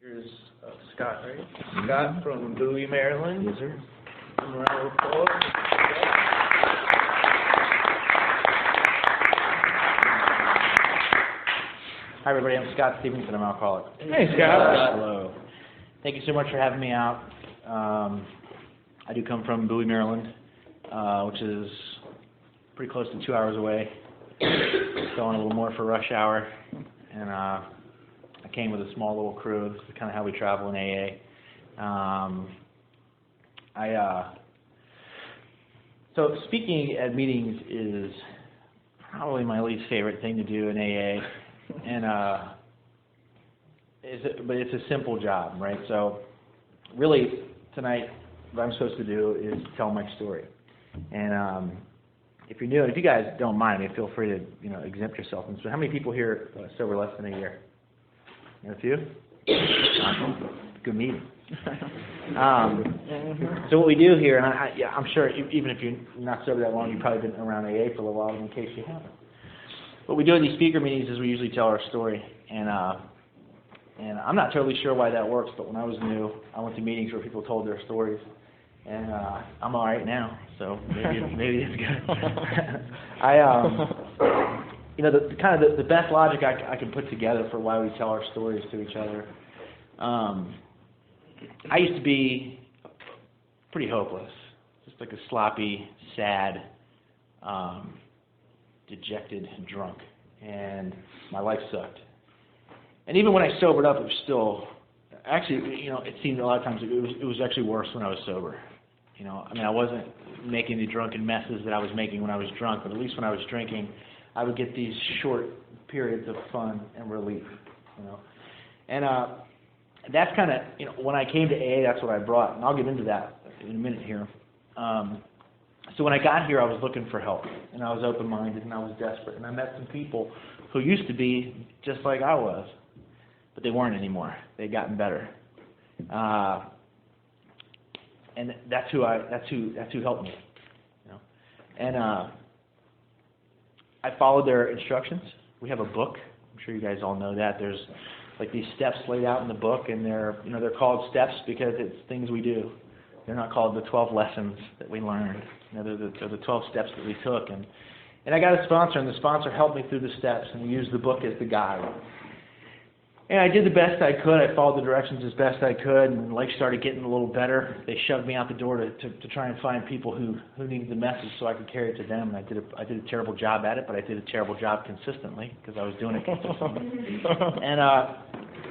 Here's Scott, right? Scott from Bowie, Maryland. Yes, sir. Give him a round of applause. Hi, everybody. I'm Scott Stevenson. I'm an alcoholic. Hey, Scott. Hello. Thank you so much for having me out. I do come from Bowie, Maryland, which is pretty close to 2 hours away. Going a little more for rush hour. And I came with a small little crew. This is kind of how we travel in AA. So speaking at meetings is probably my least favorite thing to do in AA. And but it's a simple job, right? So really tonight what I'm supposed to do is tell my story. And if you're new, if you guys don't mind, feel free to exempt yourself. And so how many people here sober less than a year? A few? Good meeting. So what we do here, and I'm sure even if you're not sober that long, you've probably been around AA for a little while, in case you haven't. What we do at these speaker meetings is we usually tell our story, and I'm not totally sure why that works, but when I was new, I went to meetings where people told their stories, and I'm all right now, so maybe it's good. The best logic I can put together for why we tell our stories to each other. I used to be pretty hopeless, just like a sloppy, sad, dejected drunk, and my life sucked. And even when I sobered up, it was still, actually, it seemed a lot of times it was actually worse when I was sober. I wasn't making the drunken messes that I was making when I was drunk, but at least when I was drinking, I would get these short periods of fun and relief, And that's kind of, when I came to AA, that's what I brought, and I'll get into that in a minute here. So when I got here, I was looking for help, and I was open-minded, and I was desperate, and I met some people who used to be just like I was, but they weren't anymore. They'd gotten better, and that's who helped me, And I followed their instructions. We have a book. I'm sure you guys all know that. There's like these steps laid out in the book, and they're called steps because it's things we do. They're not called the 12 lessons that we learned. They're the 12 steps that we took. And I got a sponsor, and the sponsor helped me through the steps, and we used the book as the guide. And I did the best I could. I followed the directions as best I could, and life started getting a little better. They shoved me out the door to try and find people who needed the message so I could carry it to them. And I did a terrible job at it, but I did a terrible job consistently because I was doing it consistently.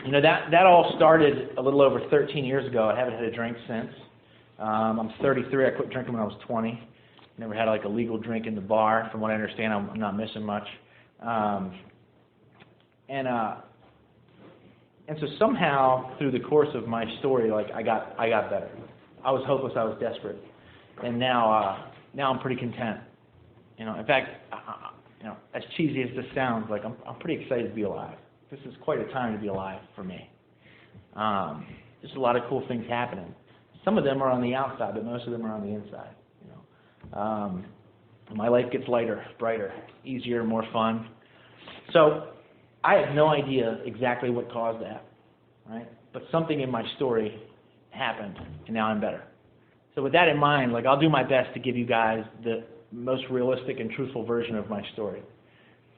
And that all started a little over 13 years ago. I haven't had a drink since. I'm 33. I quit drinking when I was 20. Never had like a legal drink in the bar. From what I understand, I'm not missing much. And so somehow through the course of my story, I got better. I was hopeless. I was desperate, and now I'm pretty content. In fact, as cheesy as this sounds, I'm pretty excited to be alive. This is quite a time to be alive for me. There's a lot of cool things happening. Some of them are on the outside, but most of them are on the inside. My life gets lighter, brighter, easier, more fun. So I have no idea exactly what caused that, right? But something in my story happened, and now I'm better. So with that in mind, I'll do my best to give you guys the most realistic and truthful version of my story.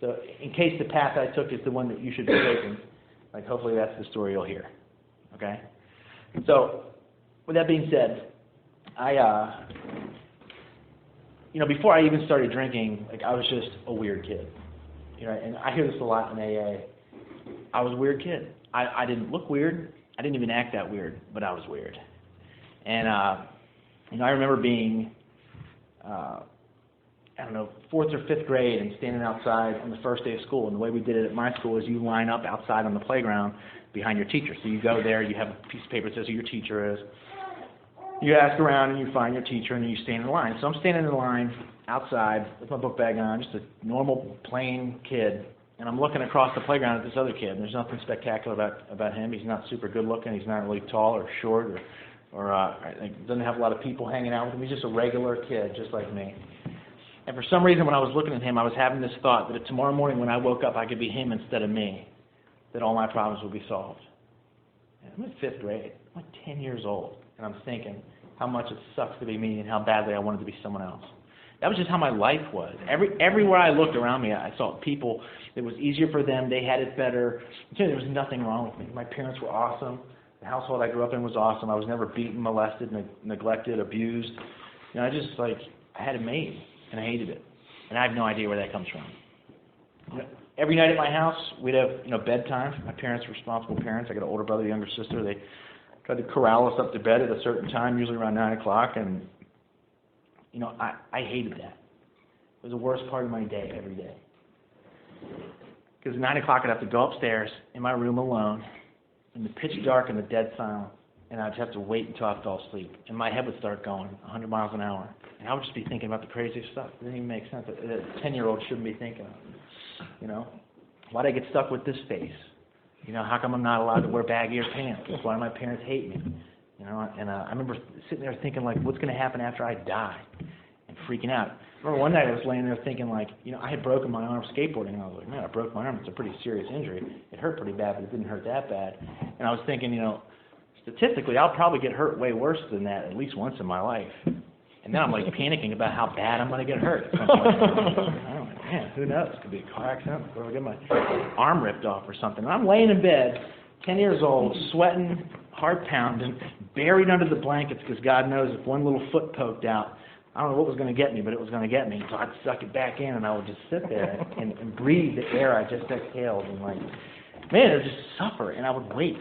So in case the path I took is the one that you should be taking, hopefully that's the story you'll hear, okay? So with that being said, before I even started drinking, I was just a weird kid. And I hear this a lot in AA. I was a weird kid. I didn't look weird. I didn't even act that weird, but I was weird. And I remember being, 4th or 5th grade and standing outside on the first day of school. And the way we did it at my school is you line up outside on the playground behind your teacher. So you go there, you have a piece of paper that says who your teacher is. You ask around and you find your teacher and then you stand in line. So I'm standing in line outside with my book bag on, just a normal, plain kid, and I'm looking across the playground at this other kid, and there's nothing spectacular about him. He's not super good looking. He's not really tall or short or doesn't have a lot of people hanging out with him. He's just a regular kid, just like me. And for some reason, when I was looking at him, I was having this thought that if tomorrow morning when I woke up, I could be him instead of me, that all my problems would be solved. I'm in 5th grade. I'm like 10 years old, and I'm thinking how much it sucks to be me and how badly I wanted to be someone else. That was just how my life was. Everywhere I looked around me, I saw people. It was easier for them. They had it better. There was nothing wrong with me. My parents were awesome. The household I grew up in was awesome. I was never beaten, molested, neglected, abused. I just, I had it made, and I hated it. And I have no idea where that comes from. Every night at my house, we'd have, bedtime. My parents were responsible parents. I got an older brother, younger sister. They tried to corral us up to bed at a certain time, usually around 9 o'clock, and I hated that. It was the worst part of my day every day. Because at 9 o'clock, I'd have to go upstairs in my room alone, in the pitch dark and the dead silence, and I'd have to wait until I fell asleep. And my head would start going 100 miles an hour. And I would just be thinking about the craziest stuff. It didn't even make sense. That a 10-year-old shouldn't be thinking of. Why'd I get stuck with this face? How come I'm not allowed to wear baggier pants? Why do my parents hate me? And I remember sitting there thinking, what's going to happen after I die? And freaking out. I remember one night I was laying there thinking, I had broken my arm skateboarding, and I was like, man, I broke my arm. It's a pretty serious injury. It hurt pretty bad, but it didn't hurt that bad. And I was thinking, statistically, I'll probably get hurt way worse than that at least once in my life. And then I'm panicking about how bad I'm going to get hurt. I'm like, man, who knows? It could be a car accident, or I'll get my arm ripped off or something. And I'm laying in bed, 10 years old, sweating, heart pounding, buried under the blankets because God knows if one little foot poked out, I don't know what was going to get me, but it was going to get me. So I'd suck it back in, and I would just sit there and breathe the air I just exhaled. And man, it would just suffer, and I would wait.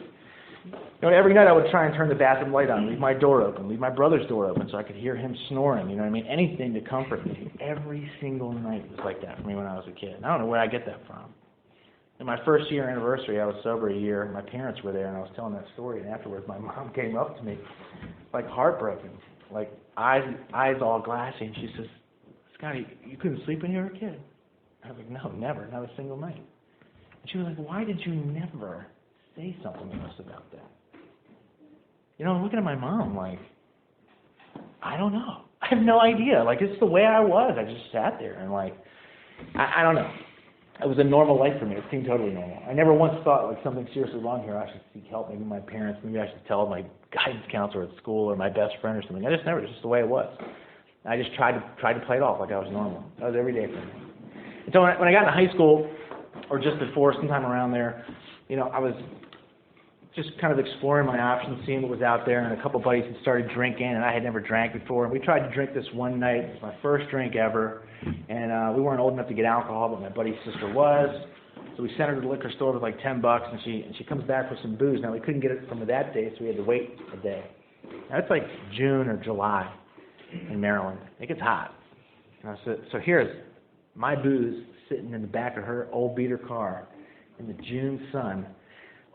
Every night I would try and turn the bathroom light on, leave my door open, leave my brother's door open so I could hear him snoring, anything to comfort me. Every single night was like that for me when I was a kid. And I don't know where I get that from. In my first year anniversary, I was sober a year, my parents were there, and I was telling that story, and afterwards my mom came up to me, heartbroken, eyes all glassy, and she says, Scotty, you couldn't sleep when you were a kid? I was like, no, never, not a single night. And she was like, why did you never say something to us about that? I'm looking at my mom I don't know. I have no idea. It's the way I was. I just sat there and I don't know. It was a normal life for me. It seemed totally normal. I never once thought something seriously wrong here. I should seek help. Maybe my parents. Maybe I should tell my guidance counselor at school or my best friend or something. I just never. It's just the way it was. I just tried to play it off like I was normal. That was every day for me. And so when I got into high school, or just before, sometime around there, I was just kind of exploring my options, seeing what was out there, and a couple buddies had started drinking, and I had never drank before. And we tried to drink this one night. It was my first drink ever, and we weren't old enough to get alcohol, but my buddy's sister was. So we sent her to the liquor store with $10, and she comes back with some booze. Now, we couldn't get it from that day, so we had to wait a day. Now, it's June or July in Maryland. It gets hot. So here's my booze sitting in the back of her old beater car in the June sun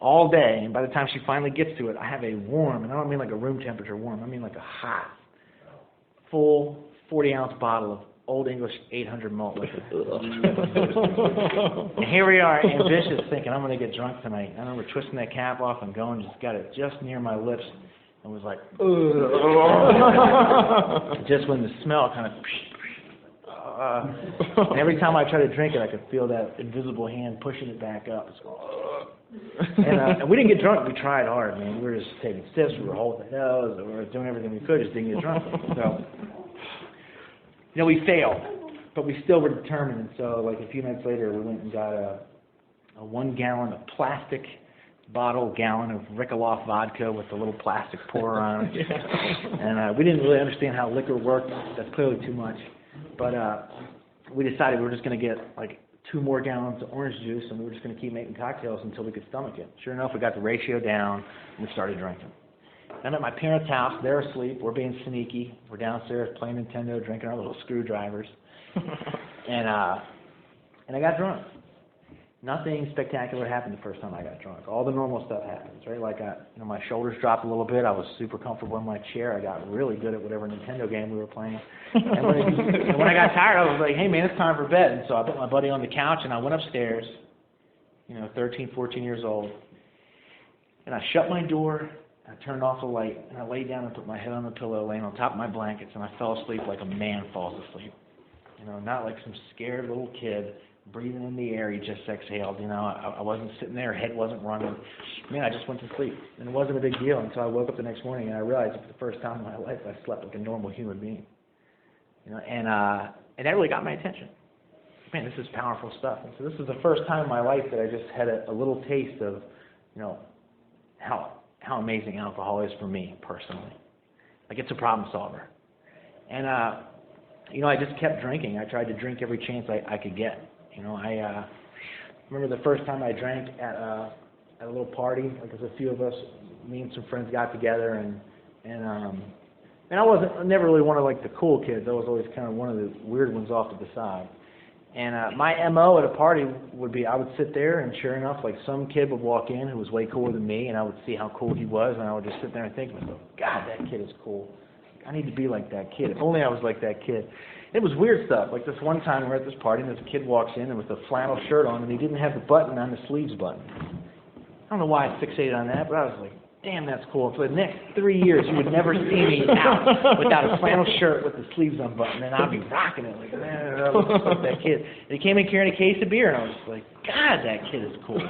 all day, and by the time she finally gets to it, I have a warm, and I don't mean a room temperature warm, I mean a hot, full 40-ounce bottle of Old English 800 malt liquor. And here we are, ambitious, thinking I'm going to get drunk tonight. I remember twisting that cap off and going, just got it just near my lips, and was like, just when the smell kind of, and every time I tried to drink it, I could feel that invisible hand pushing it back up. And we didn't get drunk. We tried hard, man. We were just taking sips. We were holding the nose. We were doing everything we could, just didn't get drunk. So, we failed, but we still were determined. And so, a few minutes later, we went and got a 1 gallon, a plastic gallon of Ricoloff vodka with a little plastic pourer on it. And we didn't really understand how liquor worked. That's clearly too much. But we decided we were just going to get 2 more gallons of orange juice, and we were just going to keep making cocktails until we could stomach it. Sure enough, we got the ratio down, and we started drinking. I'm at my parents' house. They're asleep. We're being sneaky. We're downstairs playing Nintendo, drinking our little screwdrivers. And I got drunk. Nothing spectacular happened the first time I got drunk. All the normal stuff happens, right? My shoulders dropped a little bit. I was super comfortable in my chair. I got really good at whatever Nintendo game we were playing. And when I got tired, I was like, hey, man, it's time for bed. And so I put my buddy on the couch, and I went upstairs, 13, 14 years old. And I shut my door, I turned off the light, and I laid down and put my head on the pillow, laying on top of my blankets, and I fell asleep like a man falls asleep. Not like some scared little kid breathing in the air he just exhaled. You know, I wasn't sitting there, head wasn't running. Man, I just went to sleep, and it wasn't a big deal until I woke up the next morning and I realized for the first time in my life I slept like a normal human being. You know, and that really got my attention. Man, this is powerful stuff. And so this was the first time in my life that I just had a little taste of, you know, how amazing alcohol is for me personally. Like, it's a problem solver. And you know, I just kept drinking. I tried to drink every chance I could get. You know, I remember the first time I drank at a little party. Like, there's a few of us, me and some friends got together, and I never really one of like the cool kids. I was always kind of one of the weird ones off to the side. And my MO at a party would be I would sit there, and sure enough, like, some kid would walk in who was way cooler than me, and I would see how cool he was, and I would just sit there and think to myself, God, that kid is cool. I need to be like that kid. If only I was like that kid. It was weird stuff. Like, this one time we're at this party, and this kid walks in with a flannel shirt on, and he didn't have the button on the sleeves button. I don't know why I fixated on that, but I was like, damn, that's cool. For the next 3 years, you would never see me out without a flannel shirt with the sleeves unbuttoned, and I'd be rocking it like, man, I was like that kid. And he came in carrying a case of beer, and I was just like, God, that kid is cool.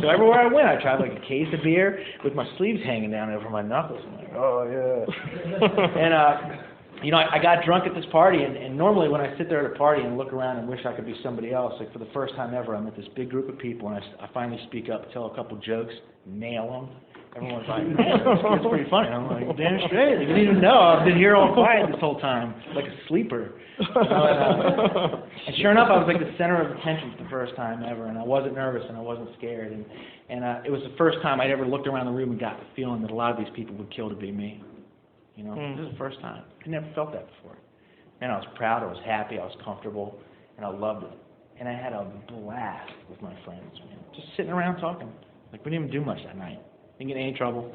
So everywhere I went, I tried like a case of beer with my sleeves hanging down over my knuckles. I'm like, oh, yeah. And, you know, I got drunk at this party, and normally when I sit there at a party and look around and wish I could be somebody else, like, for the first time ever, I'm at this big group of people, and I finally speak up, tell a couple jokes, nail them. Everyone's like, man, it's pretty funny. I'm like, damn straight. You didn't even know. I've been here all quiet this whole time, like a sleeper. And sure enough, I was like the center of attention for the first time ever, and I wasn't nervous and I wasn't scared. And it was the first time I'd ever looked around the room and got the feeling that a lot of these people would kill to be me. You know, this is the first time. I never felt that before. And I was proud, I was happy, I was comfortable, and I loved it. And I had a blast with my friends, man. Just sitting around talking. Like, we didn't even do much that night. Didn't get in any trouble.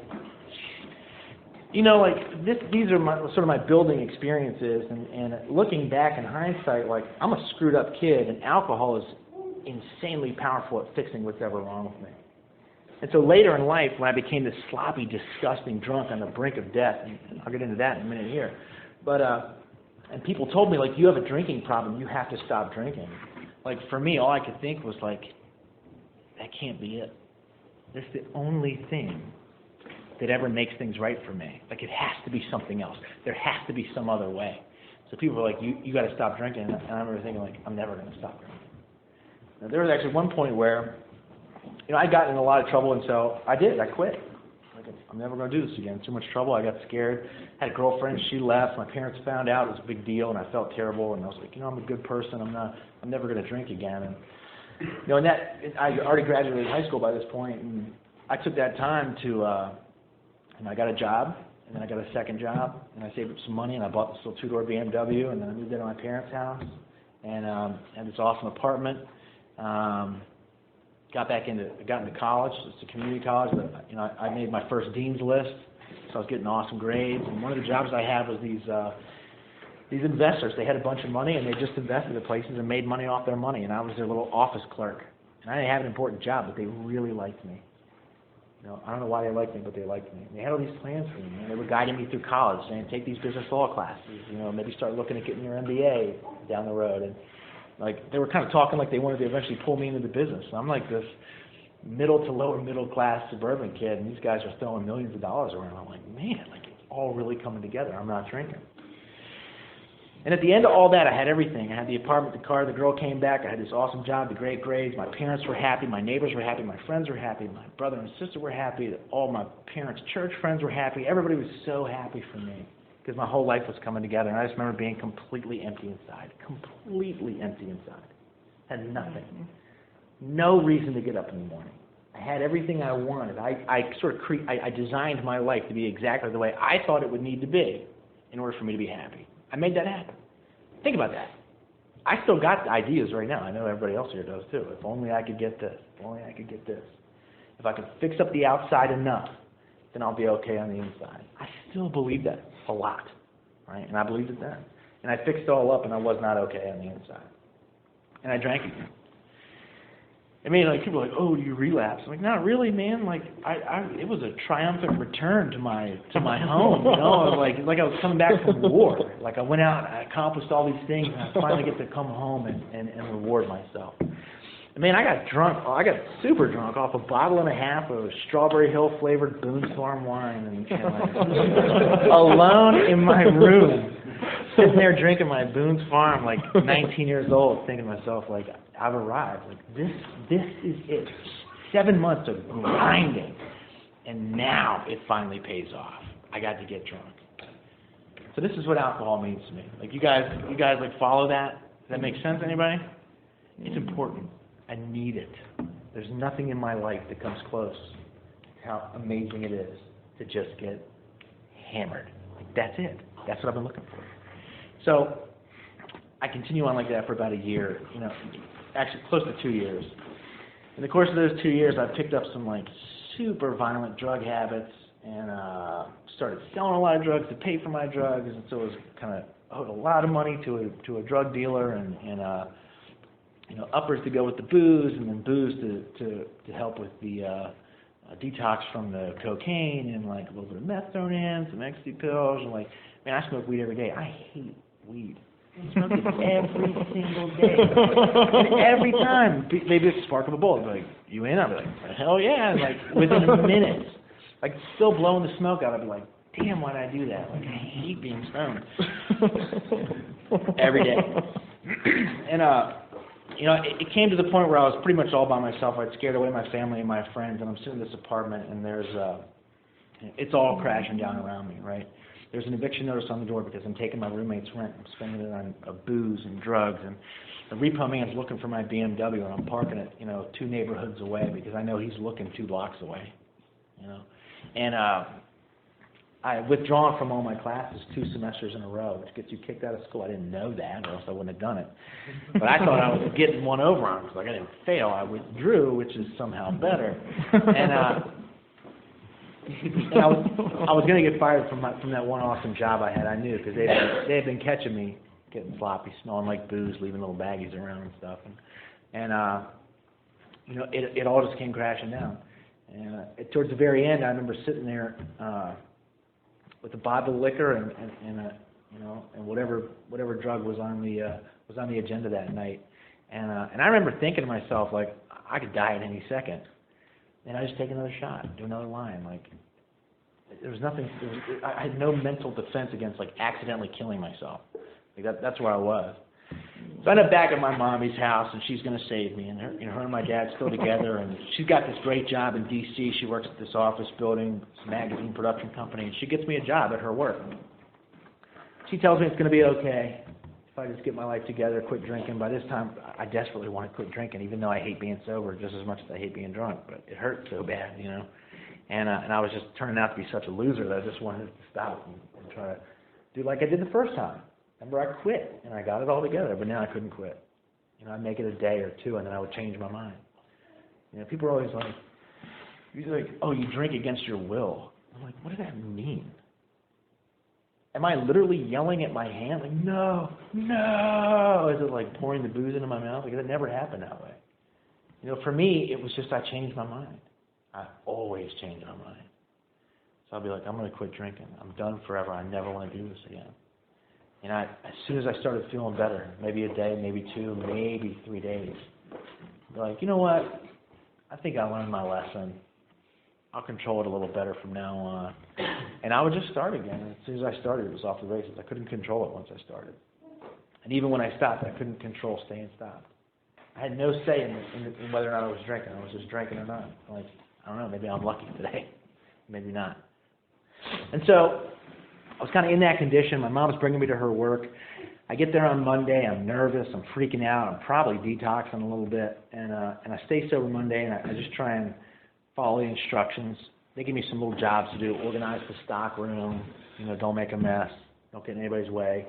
You know, like, these are sort of my building experiences, and looking back in hindsight, like, I'm a screwed up kid, and alcohol is insanely powerful at fixing what's ever wrong with me. And so later in life, when I became this sloppy, disgusting drunk on the brink of death, and I'll get into that in a minute here, but and people told me, like, you have a drinking problem, you have to stop drinking. Like, for me, all I could think was, like, that can't be it. That's the only thing that ever makes things right for me. Like, it has to be something else. There has to be some other way. So people were like, you got to stop drinking. And I remember thinking, like, I'm never going to stop drinking. Now, there was actually one point where, you know, I got in a lot of trouble, and so I did. I quit. Like, I'm never going to do this again. Too much trouble. I got scared. Had a girlfriend. She left. My parents found out. It was a big deal, and I felt terrible. And I was like, you know, I'm a good person. I'm never going to drink again. And you know, I already graduated high school by this point, and I took that time to, and I got a job, and then I got a second job, and I saved up some money, and I bought this little two-door BMW, and then I moved into my parents' house, and had this awesome apartment. Got into college. It's a community college, but you know, I made my first dean's list, so I was getting awesome grades. And one of the jobs I had was these investors. They had a bunch of money, and they just invested in places and made money off their money. And I was their little office clerk. And I didn't have an important job, but they really liked me. You know, I don't know why they liked me, but they liked me. And they had all these plans for me. And they were guiding me through college, saying, take these business law classes. You know, maybe start looking at getting your MBA down the road. And like, they were kind of talking like they wanted to eventually pull me into the business. And I'm like this middle to lower middle class suburban kid, and these guys are throwing millions of dollars around. I'm like, man, like, it's all really coming together. I'm not drinking. And at the end of all that, I had everything. I had the apartment, the car, the girl came back, I had this awesome job, the great grades, my parents were happy, my neighbors were happy, my friends were happy, my brother and sister were happy, all my parents' church friends were happy. Everybody was so happy for me because my whole life was coming together. And I just remember being completely empty inside. Completely empty inside. Had nothing. No reason to get up in the morning. I had everything I wanted. I designed my life to be exactly the way I thought it would need to be in order for me to be happy. I made that happen. Think about that. I still got ideas right now. I know everybody else here does too. If only I could get this. If only I could get this. If I could fix up the outside enough, then I'll be okay on the inside. I still believe that a lot, right? And I believed it then. And I fixed it all up, and I was not okay on the inside. And I drank again. I mean, like, people are like, oh, you relapsed. I'm like, not really, man. Like, it was a triumphant return to my home, you know? It was like I was coming back from war. Like, I went out, I accomplished all these things, and I finally get to come home and reward myself. Man, I got drunk. I got super drunk off a bottle and a half of Strawberry Hill flavored Boone's Farm wine, and like, alone in my room, sitting there drinking my Boone's Farm, like 19 years old, thinking to myself, like, I've arrived. Like this is it. 7 months of grinding, and now it finally pays off. I got to get drunk. So this is what alcohol means to me. Like you guys like follow that? Does that make sense, anybody? It's important. I need it. There's nothing in my life that comes close to how amazing it is to just get hammered. Like that's it. That's what I've been looking for. So I continue on like that for about a year, actually close to 2 years. In the course of those 2 years, I picked up some like super violent drug habits and started selling a lot of drugs to pay for my drugs, and so it was kind of owed a lot of money to a drug dealer and uppers to go with the booze, and then booze to help with the detox from the cocaine, and like a little bit of meth thrown in, some ecstasy pills, and like, man, I smoke weed every day. I hate weed. I smoke it every single day. And every time they'd be spark of a bullet. Like, you in? I'd be like, hell yeah. And like within a minute, like still blowing the smoke out, I'd be like, damn, why'd I do that? Like, I hate being stoned. Every day. And it came to the point where I was pretty much all by myself. I'd scared away my family and my friends, and I'm sitting in this apartment, and it's all crashing down around me, right? There's an eviction notice on the door because I'm taking my roommate's rent. I'm spending it on booze and drugs, and the repo man's looking for my BMW, and I'm parking it, 2 neighborhoods away because I know he's looking 2 blocks away, And I withdrawn from all my classes 2 semesters in a row, which gets you kicked out of school. I didn't know that, or else I wouldn't have done it. But I thought I was getting one over on because like I didn't fail. I withdrew, which is somehow better. And I was going to get fired from that one awesome job I had. I knew because they had been catching me getting sloppy, smelling like booze, leaving little baggies around and stuff. And it all just came crashing down. And towards the very end, I remember sitting there with a bottle of liquor and whatever drug was on the agenda that night. And I remember thinking to myself, like, I could die at any second. And I just take another shot, do another line. Like, there was nothing. I had no mental defense against like accidentally killing myself. Like that's where I was. So I ended up back at my mommy's house, and she's going to save me. And her and my dad still together, and she's got this great job in D.C. She works at this office building, this magazine production company, and she gets me a job at her work. She tells me it's going to be okay if I just get my life together, quit drinking. By this time, I desperately want to quit drinking, even though I hate being sober just as much as I hate being drunk. But it hurt so bad, And I was just turning out to be such a loser that I just wanted to stop and try to do like I did the first time. Remember, I quit, and I got it all together, but now I couldn't quit. I'd make it a day or 2, and then I would change my mind. People are always like, oh, you drink against your will. I'm like, what does that mean? Am I literally yelling at my hand? Like, no. Is it like pouring the booze into my mouth? Like, it never happened that way. For me, it was just I changed my mind. I always change my mind. So I'll be like, I'm going to quit drinking. I'm done forever. I never want to do this again. And as soon as I started feeling better, maybe a day, maybe 2, maybe 3 days, I'd be like, you know what? I think I learned my lesson. I'll control it a little better from now on. And I would just start again. And as soon as I started, it was off the races. I couldn't control it once I started. And even when I stopped, I couldn't control staying stopped. I had no say in whether or not I was drinking. I was just drinking or not. Like, I don't know, maybe I'm lucky today. Maybe not. And so I was kind of in that condition. My mom's bringing me to her work. I get there on Monday. I'm nervous. I'm freaking out. I'm probably detoxing a little bit. And I stay sober Monday, and I just try and follow the instructions. They give me some little jobs to do. Organize the stock room. Don't make a mess. Don't get in anybody's way.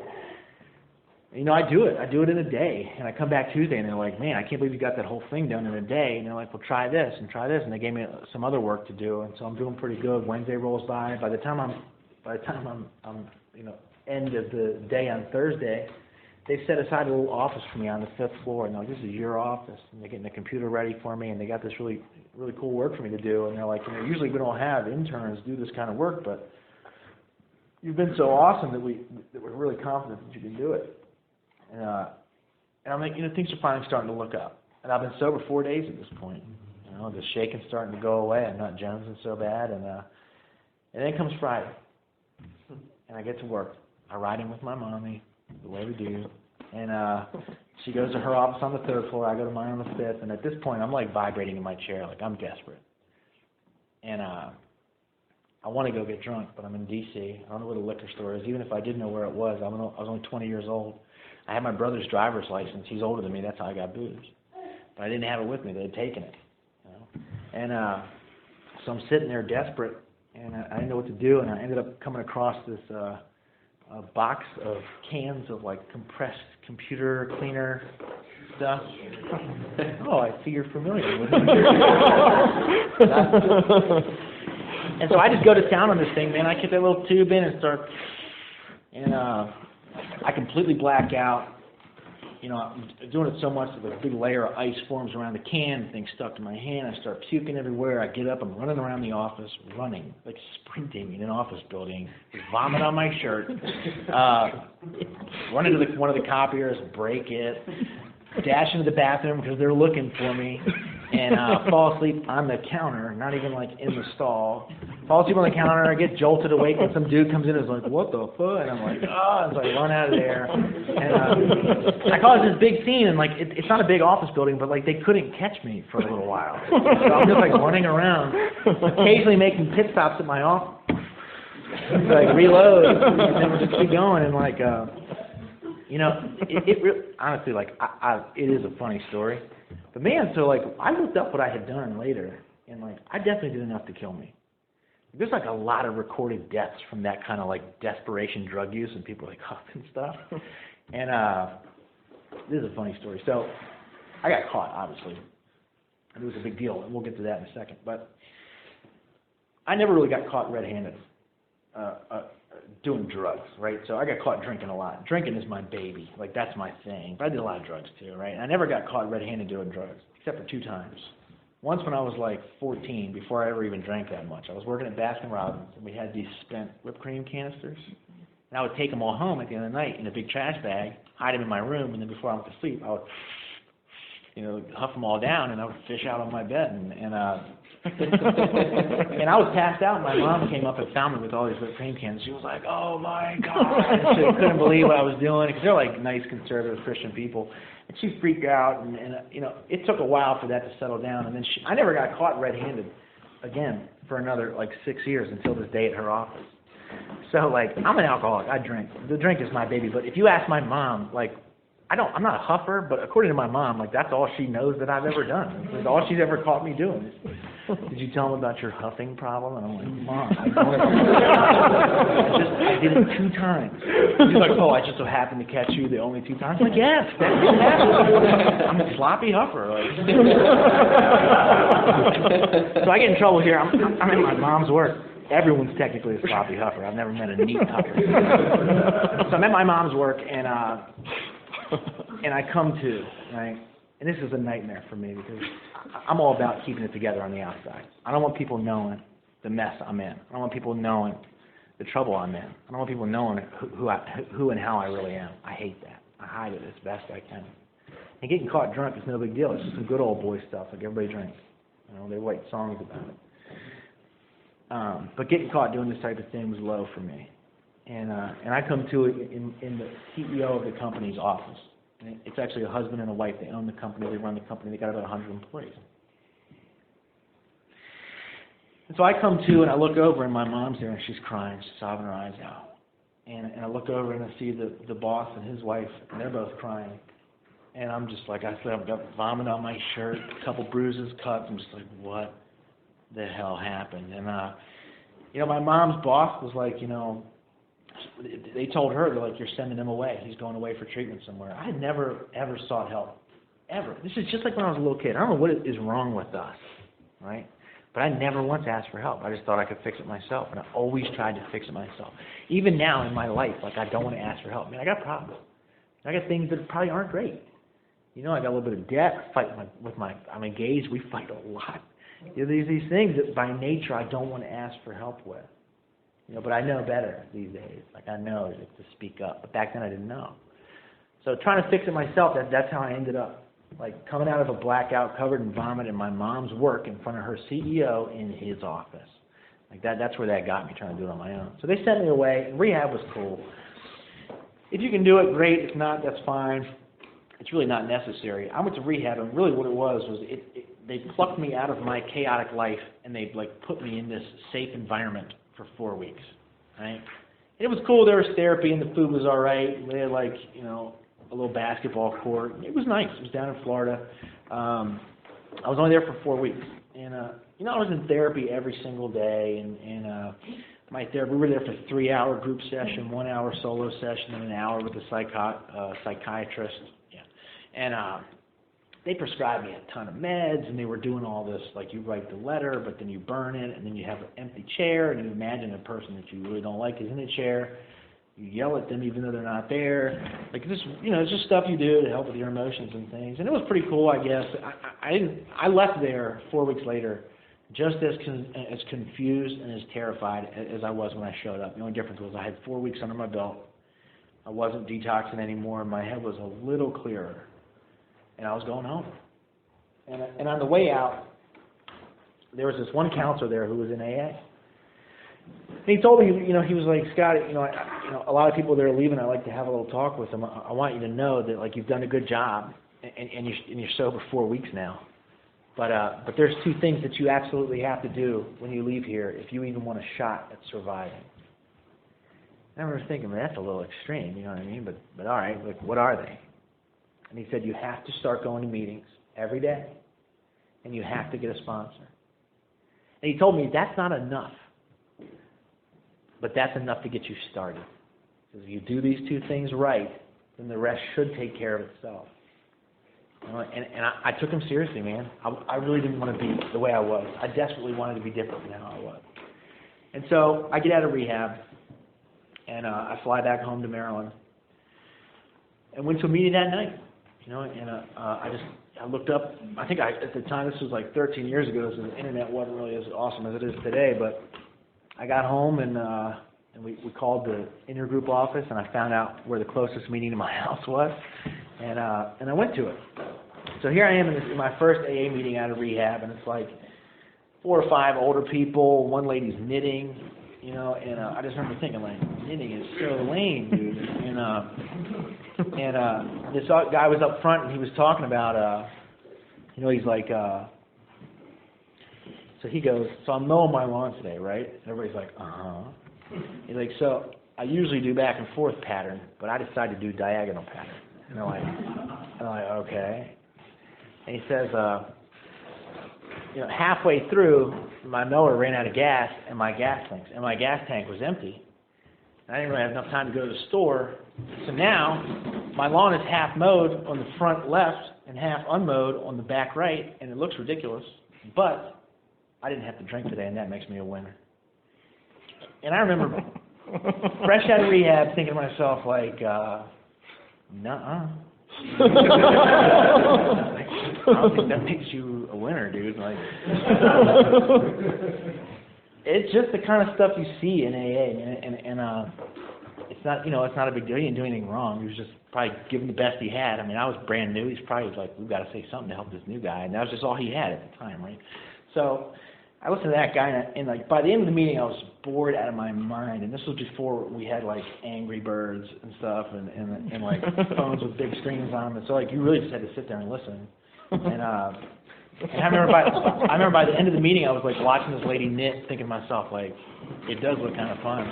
I do it. I do it in a day. And I come back Tuesday, and they're like, man, I can't believe you got that whole thing done in a day. And they're like, well, try this and try this. And they gave me some other work to do. And so I'm doing pretty good. Wednesday rolls by. By the time I'm end of the day on Thursday, they've set aside a little office for me on the 5th floor. And they're like, this is your office. And they're getting the computer ready for me. And they got this really, really cool work for me to do. And they're like, usually we don't have interns do this kind of work, but you've been so awesome that we're really confident that you can do it. And I'm like, things are finally starting to look up. And I've been sober 4 days at this point. You know, the shaking's starting to go away. I'm not jonesing so bad. And then comes Friday. And I get to work. I ride in with my mommy, the way we do. And she goes to her office on the 3rd floor. I go to mine on the 5th. And at this point, I'm like vibrating in my chair. Like, I'm desperate. And I want to go get drunk, but I'm in D.C. I don't know where the liquor store is. Even if I did know where it was, I was only 20 years old. I had my brother's driver's license. He's older than me. That's how I got booze. But I didn't have it with me. They had taken it. You know? And so I'm sitting there desperate, and I didn't know what to do. And I ended up coming across this a box of cans of like compressed computer cleaner stuff. Oh, I see you're familiar with it. And so I just go to town on this thing, man. I get that little tube in and start, and I completely black out. You know, I'm doing it so much that a big layer of ice forms around the can, the thing's stuck to my hand, I start puking everywhere, I get up, I'm running around the office, running, like sprinting in an office building, vomit on my shirt, run into one of the copiers, break it, dash into the bathroom because they're looking for me, and fall asleep on the counter, not even like in the stall. Fall asleep on the counter, I get jolted awake, and some dude comes in and is like, what the fuck? And I'm like, oh, and so I run out of there. And I caused this big scene, and like, it's not a big office building, but like, they couldn't catch me for a little while. So I'm just like running around, occasionally making pit stops at my office, like reload, and then we'll just keep going, and like, you know, it really, honestly, like, it is a funny story. But man, so like, I looked up what I had done later, and like, I definitely did enough to kill me. There's like a lot of recorded deaths from that kind of like desperation drug use, and people like huff and stuff. And this is a funny story. So I got caught, obviously. And it was a big deal, and we'll get to that in a second. But I never really got caught red-handed doing drugs, right? So I got caught drinking a lot. Drinking is my baby. Like, that's my thing. But I did a lot of drugs too, right? And I never got caught red-handed doing drugs, except for 2 times. Once when I was like 14, before I ever even drank that much, I was working at Baskin-Robbins, and we had these spent whipped cream canisters. And I would take them all home at the end of the night in a big trash bag, hide them in my room, and then before I went to sleep, I would, you know, huff them all down, and I would fish out on my bed. And I was passed out, and my mom came up and found me with all these whipped cream cans. She was like, oh my God. And she couldn't believe what I was doing, because they're like nice, conservative Christian people. And she freaked out, and you know, it took a while for that to settle down. And then I never got caught red-handed again for another like 6 years until this day at her office. So like, I'm an alcoholic. I drink. The drink is my baby. But if you ask my mom, like, I'm not a huffer, but according to my mom, like, that's all she knows that I've ever done. It's all she's ever caught me doing. Did you tell them about your huffing problem? And I'm like, Mom, I did it 2 times. She's like, oh, I just so happened to catch you the only 2 times. I'm like, yes, that's what happened. I'm a sloppy huffer. Like. So I get in trouble here. I'm in my mom's work. Everyone's technically a sloppy huffer. I've never met a neat huffer. So I'm at my mom's work, and I come to, right? And this is a nightmare for me, because I'm all about keeping it together on the outside. I don't want people knowing the mess I'm in. I don't want people knowing the trouble I'm in. I don't want people knowing who and how I really am. I hate that. I hide it as best I can. And getting caught drunk is no big deal. It's just some good old boy stuff, like everybody drinks. You know, they write songs about it. But getting caught doing this type of thing was low for me. And I come to it in the CEO of the company's office. And it's actually a husband and a wife. They own the company. They run the company. They got about 100 employees. And so I come to, and I look over, and my mom's there, and she's crying. She's sobbing her eyes out. And I look over, and I see the boss and his wife, and they're both crying. And I'm just like, I've got vomit on my shirt, a couple bruises, cuts. I'm just like, what the hell happened? And, you know, my mom's boss was like, you know, they told her, they're like, you're sending him away. He's going away for treatment somewhere. I had never, ever sought help. Ever. This is just like when I was a little kid. I don't know what is wrong with us, right? But I never once asked for help. I just thought I could fix it myself, and I always tried to fix it myself. Even now in my life, like, I don't want to ask for help. I mean, I got problems. I got things that probably aren't great. You know, I got a little bit of debt. I fight I'm engaged. We fight a lot. You know, there's these things that by nature I don't want to ask for help with. You know, but I know better these days. Like, I know to speak up. But back then I didn't know. So trying to fix it myself, that's how I ended up like coming out of a blackout covered in vomit in my mom's work in front of her CEO in his office. Like that's where that got me, trying to do it on my own. So they sent me away, and rehab was cool. If you can do it, great. If not, that's fine. It's really not necessary. I went to rehab, and really what it was they plucked me out of my chaotic life, and they like put me in this safe environment for 4 weeks, right? And it was cool. There was therapy, and the food was all right. They had like, you know, a little basketball court. It was nice. It was down in Florida. I was only there for 4 weeks, and you know, I was in therapy every single day, and my therapy, we were there for a 3-hour group session, 1 hour solo session, and an hour with a psychiatrist. Yeah, and they prescribed me a ton of meds, and they were doing all this, like you write the letter, but then you burn it, and then you have an empty chair, and you imagine a person that you really don't like is in a chair. You yell at them even though they're not there. Like this, you know, it's just stuff you do to help with your emotions and things. And it was pretty cool, I guess. I left there 4 weeks later, just as confused and as terrified as I was when I showed up. The only difference was I had 4 weeks under my belt. I wasn't detoxing anymore. My head was a little clearer, and I was going home. And on the way out, there was this one counselor there who was in AA. And he told me, you know, he was like, Scott, you know, a lot of people that are leaving, I like to have a little talk with them. I want you to know that, like, you've done a good job, and you're sober 4 weeks now. But there's 2 things that you absolutely have to do when you leave here if you even want a shot at surviving. And I remember thinking, well, that's a little extreme, you know what I mean? But all right, like, what are they? And he said, you have to start going to meetings every day, and you have to get a sponsor. And he told me that's not enough. But that's enough to get you started. Because if you do these 2 things right, then the rest should take care of itself. You know, and I took him seriously, man. I really didn't want to be the way I was. I desperately wanted to be different than how I was. And so I get out of rehab, and I fly back home to Maryland, and went to a meeting that night. You know, and I looked up. I think at the time, this was like 13 years ago, so the internet wasn't really as awesome as it is today, but I got home, and we called the intergroup office, and I found out where the closest meeting to my house was, and I went to it. So here I am in my first AA meeting out of rehab, and it's like 4 or 5 older people, one lady's knitting, you know, and I just remember thinking, like, knitting is so lame, dude. And this guy was up front, and he was talking about, you know, he's like, so he goes, so I'm mowing my lawn today, right? And everybody's like, uh-huh. He's like, so I usually do back and forth pattern, but I decided to do diagonal pattern. And I'm like, okay. And he says, you know, halfway through, my mower ran out of gas and my gas tank was empty. And I didn't really have enough time to go to the store. So now my lawn is half mowed on the front left and half unmowed on the back right, and it looks ridiculous. But I didn't have to drink today, and that makes me a winner. And I remember fresh out of rehab thinking to myself, like, nuh-uh. I don't think that makes you a winner, dude. Like, it's just the kind of stuff you see in AA, and it's not, you know, it's not a big deal. He didn't do anything wrong. He was just probably giving the best he had. I mean, I was brand new. He's probably like, we've got to say something to help this new guy, and that was just all he had at the time, right? So I listened to that guy, and like by the end of the meeting, I was bored out of my mind. And this was before we had like Angry Birds and stuff, and like phones with big screens on them. And so like you really just had to sit there and listen. And I remember by the end of the meeting, I was like watching this lady knit, thinking to myself, like, it does look kind of fun.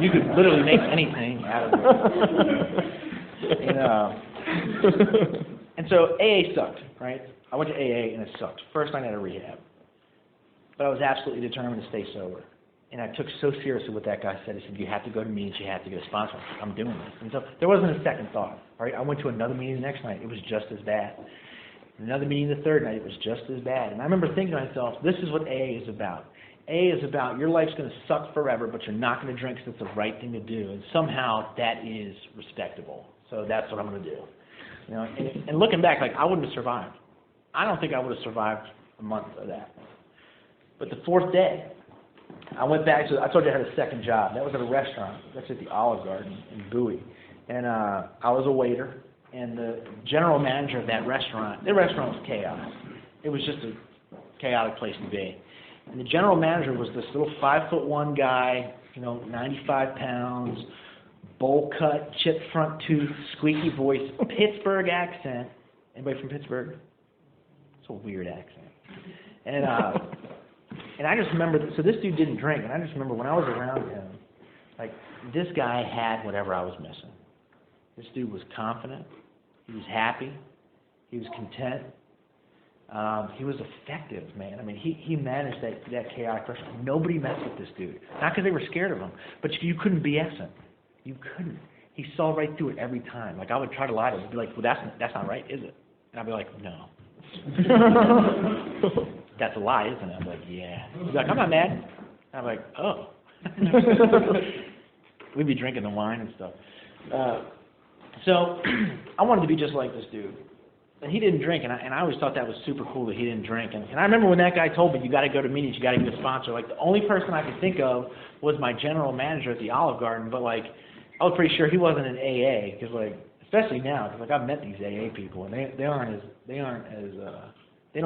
You could literally make anything out of it. And so AA sucked, right? I went to AA and it sucked. First night out of rehab. But I was absolutely determined to stay sober. And I took so seriously what that guy said. He said, you have to go to meetings, you have to get a sponsor. I'm doing this. And so there wasn't a second thought. Right? I went to another meeting the next night. It was just as bad. Another meeting the third night. It was just as bad. And I remember thinking to myself, this is what AA is about. AA is about your life's going to suck forever, but you're not going to drink because it's the right thing to do. And somehow that is respectable. So that's what I'm going to do. You know, and looking back, like, I wouldn't have survived. I don't think I would have survived a month of that. But the 4th day, I went back to, I told you I had a second job. That was at a restaurant. That's at the Olive Garden in Bowie. And I was a waiter. and the general manager of that restaurant, their restaurant was chaos. It was just a chaotic place to be. And the general manager was this little 5'1" guy, 95 pounds, bowl cut, chipped front tooth, squeaky voice, Pittsburgh accent. Anybody from Pittsburgh? It's a weird accent. And I just remember, so this dude didn't drink, and I just remember when I was around him, like, this guy had whatever I was missing. This dude was confident. He was happy. He was content. He was effective, man. I mean, he managed that chaotic restaurant. Nobody messed with this dude. Not because they were scared of him, but you couldn't BS him. You couldn't. He saw right through it every time. Like, I would try to lie to him. He'd be like, well, that's not right, is it? And I'd be like, no. That's a lie, isn't it? I'd be like, yeah. He'd be like, I'm not mad. I'm like, oh. We'd be drinking the wine and stuff. So I wanted to be just like this dude. And he didn't drink, and I always thought that was super cool that he didn't drink. And I remember when that guy told me, you got to go to meetings, you got to be a sponsor. Like, the only person I could think of was my general manager at the Olive Garden, but, like, I was pretty sure he wasn't in AA, because, like, especially now, because, like, I've met these AA people, and they don't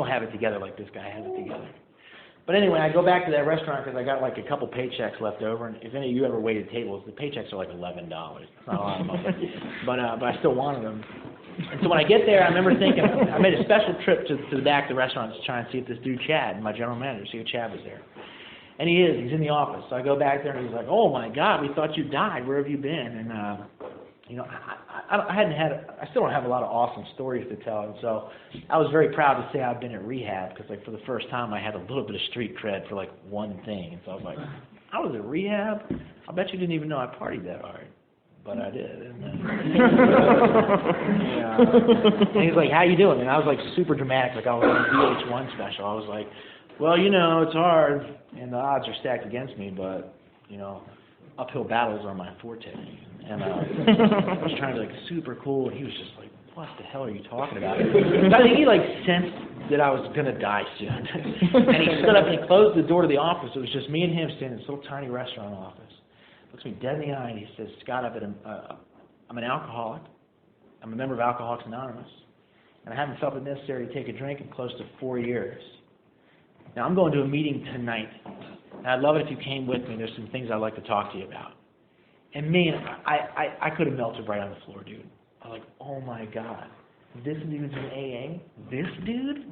have it together like this guy has it together. But anyway, I go back to that restaurant because I got, like, a couple paychecks left over, and if any of you ever waited tables, the paychecks are like $11. It's not a lot of money, but I still wanted them. And so when I get there, I remember thinking, I made a special trip to the back of the restaurant to try and see if this dude Chad, my general manager, see if Chad was there. And he is. He's in the office. So I go back there, and he's like, oh, my God, we thought you died. Where have you been? And, I still don't have a lot of awesome stories to tell. And so I was very proud to say I've been at Rehab because, like, for the first time, I had a little bit of street cred for, like, one thing. And so I was like, I was at Rehab? I bet you didn't even know I partied that hard. But I did. And he's like, how you doing? And I was, like, super dramatic, like I was on a VH1 special. I was like, well, it's hard, and the odds are stacked against me, but, uphill battles are my forte. And I was trying to be, like, super cool, and he was just like, what the hell are you talking about? So I think he, like, sensed that I was going to die soon. And he stood up and he closed the door to the office. It was just me and him sitting in this little tiny restaurant office. Looks me dead in the eye, and he says, Scott, I'm an alcoholic. I'm a member of Alcoholics Anonymous, and I haven't felt it necessary to take a drink in close to 4 years. Now, I'm going to a meeting tonight, and I'd love it if you came with me. There's some things I'd like to talk to you about. And man, I could have melted right on the floor, dude. I was like, oh my God, this dude's in AA? This dude?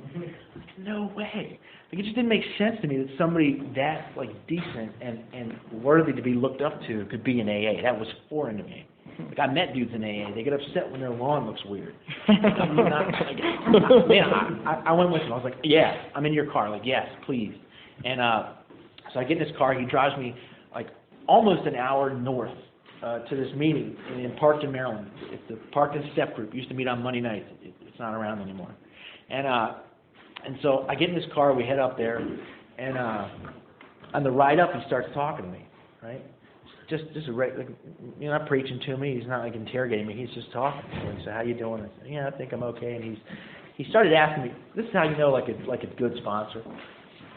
No way. Like, it just didn't make sense to me that somebody that, like, decent and worthy to be looked up to could be in AA. That was foreign to me. Like, I met dudes in AA. They get upset when their lawn looks weird. I went with him. I was like, yeah, I'm in your car. Like, yes, please. And so I get in his car. He drives me, like, almost an hour north to this meeting in Parkton, Maryland. It's the Parkton Step Group. It used to meet on Monday nights. It's not around anymore. And so I get in his car. We head up there. And on the ride up, he starts talking to me, right? Just not preaching to me. He's not, like, interrogating me. He's just talking. So he said, how you doing? I said, yeah, I think I'm okay. And he started asking me, this is how you know, like a good sponsor.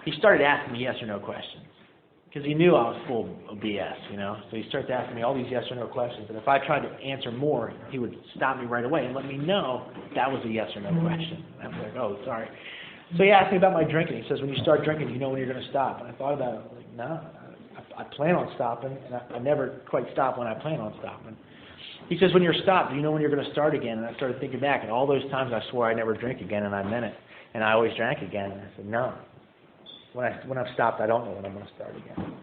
He started asking me yes or no questions. Because he knew I was full of BS, So he started asking me all these yes or no questions. And if I tried to answer more, he would stop me right away and let me know that was a yes or no question. And I was like, oh, sorry. So he asked me about my drinking. He says, when you start drinking, do you know when you're going to stop? And I thought about it. I was like, no, I plan on stopping, and I never quite stop when I plan on stopping. He says, when you're stopped, do you know when you're going to start again? And I started thinking back, and all those times I swore I'd never drink again, and I meant it. And I always drank again. And I said, no. When I've stopped, I don't know when I'm going to start again.